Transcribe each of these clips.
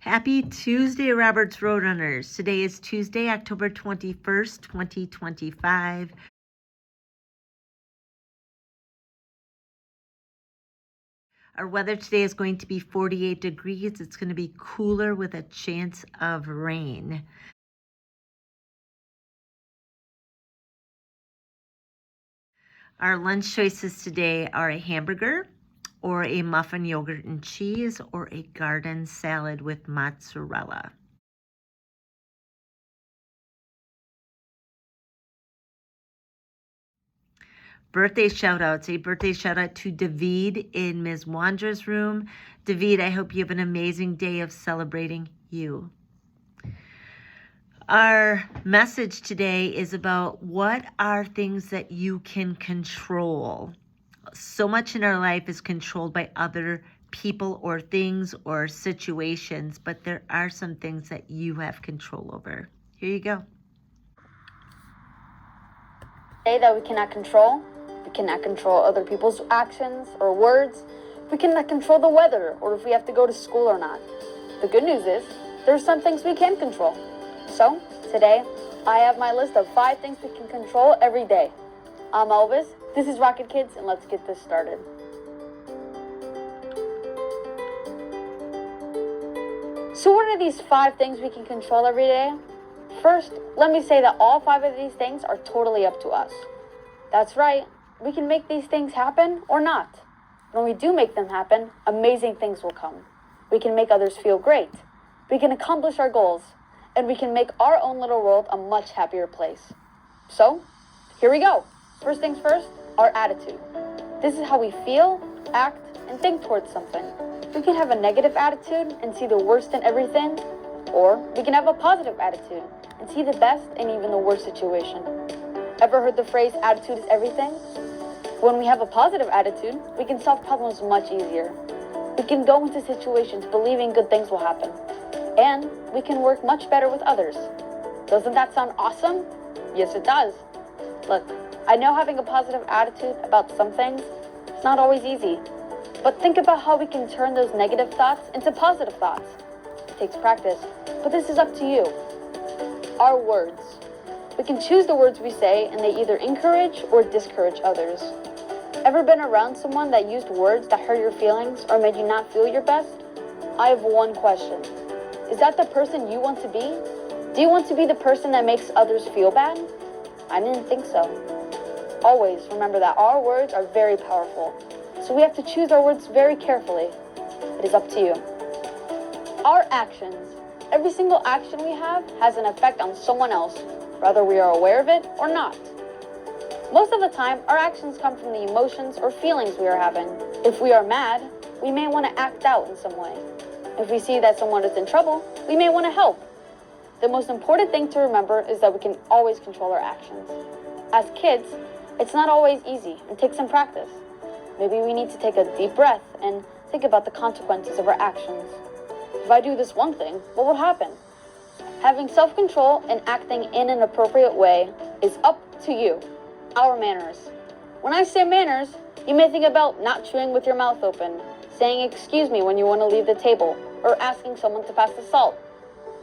Happy Tuesday, Roberts Roadrunners. Today is Tuesday, October 21st, 2025. Our weather today is going to be 48 degrees. It's going to be cooler with a chance of rain. Our lunch choices today are a hamburger, or a muffin, yogurt and cheese, or a garden salad with mozzarella. Birthday shout outs. A birthday shout out to David in Ms. Wandra's room. David, I hope you have an amazing day of celebrating you. Our message today is about what are things that you can control. So much in our life is controlled by other people or things or situations, but there are some things that you have control over. Here you go. Say that we cannot control. We cannot control other people's actions or words. We cannot control the weather or if we have to go to school or not. The good news is there's some things we can control. So today I have my list of 5 things we can control every day. I'm Elvis. This is Rocket Kids, and let's get this started. So what are these 5 things we can control every day? First, let me say that all 5 of these things are totally up to us. That's right, we can make these things happen or not. When we do make them happen, amazing things will come. We can make others feel great. We can accomplish our goals, and we can make our own little world a much happier place. So, here we go. First things first, our attitude. This is how we feel, act, and think towards something. We can have a negative attitude and see the worst in everything, or we can have a positive attitude and see the best in even the worst situation. Ever heard the phrase, attitude is everything? When we have a positive attitude, we can solve problems much easier. We can go into situations believing good things will happen. And we can work much better with others. Doesn't that sound awesome? Yes, it does. Look, I know having a positive attitude about some things is not always easy. But think about how we can turn those negative thoughts into positive thoughts. It takes practice, but this is up to you. Our words. We can choose the words we say, and they either encourage or discourage others. Ever been around someone that used words that hurt your feelings or made you not feel your best? I have one question. Is that the person you want to be? Do you want to be the person that makes others feel bad? I didn't think so. Always remember that our words are very powerful, so we have to choose our words very carefully. It is up to you. Our actions. Every single action we have has an effect on someone else, whether we are aware of it or not. Most of the time, our actions come from the emotions or feelings we are having. If we are mad, we may want to act out in some way. If we see that someone is in trouble, we may want to help. The most important thing to remember is that we can always control our actions. As kids, it's not always easy and takes some practice. Maybe we need to take a deep breath and think about the consequences of our actions. If I do this one thing, what will happen? Having self-control and acting in an appropriate way is up to you. Our manners. When I say manners, you may think about not chewing with your mouth open, saying excuse me when you want to leave the table, or asking someone to pass the salt.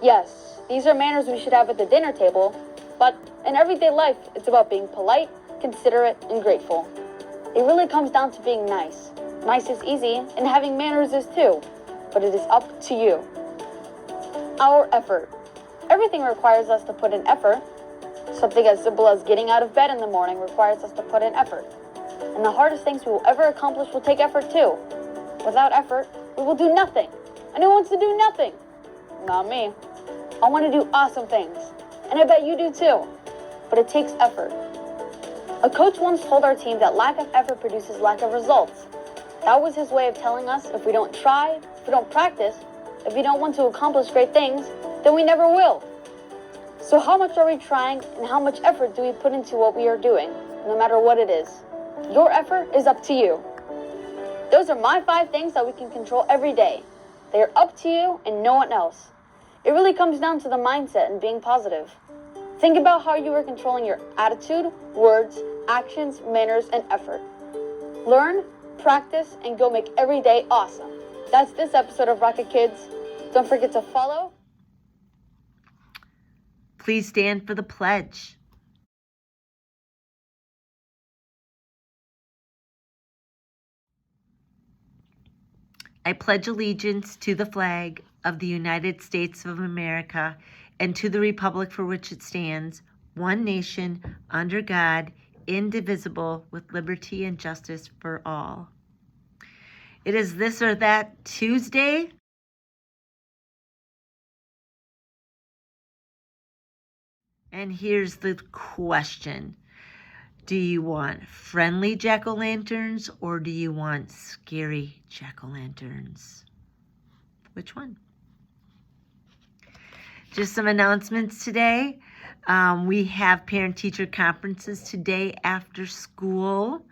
Yes, these are manners we should have at the dinner table, but in everyday life, it's about being polite, considerate, and grateful. It really comes down to being nice. Nice is easy, and having manners is too, but it is up to you. Our effort. Everything requires us to put in effort. Something as simple as getting out of bed in the morning requires us to put in effort. And the hardest things we will ever accomplish will take effort too. Without effort, we will do nothing. And who wants to do nothing? Not me. I want to do awesome things. And I bet you do too. But it takes effort. A coach once told our team that lack of effort produces lack of results. That was his way of telling us if we don't try, if we don't practice, if we don't want to accomplish great things, then we never will. So how much are we trying and how much effort do we put into what we are doing, no matter what it is? Your effort is up to you. Those are my 5 things that we can control every day. They are up to you and no one else. It really comes down to the mindset and being positive. Think about how you are controlling your attitude, words, actions, manners, and effort. Learn, practice, and go make every day awesome. That's this episode of Rocket Kids. Don't forget to follow. Please stand for the pledge. I pledge allegiance to the flag of the United States of America and to the republic for which it stands, one nation, under God, indivisible, with liberty and justice for all. It is This or That Tuesday. And here's the question. Do you want friendly jack-o'-lanterns or do you want scary jack-o'-lanterns? Which one? Just some announcements today. We have parent-teacher conferences today after school.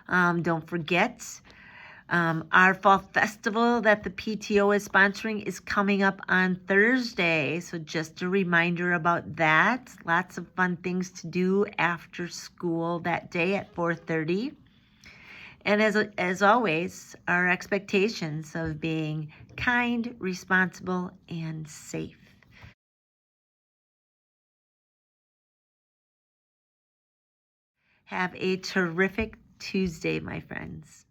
Don't forget. Our fall festival that the PTO is sponsoring is coming up on Thursday. So just a reminder about that. Lots of fun things to do after school that day at 4:30. And as always, our expectations of being kind, responsible, and safe. Have a terrific Tuesday, my friends.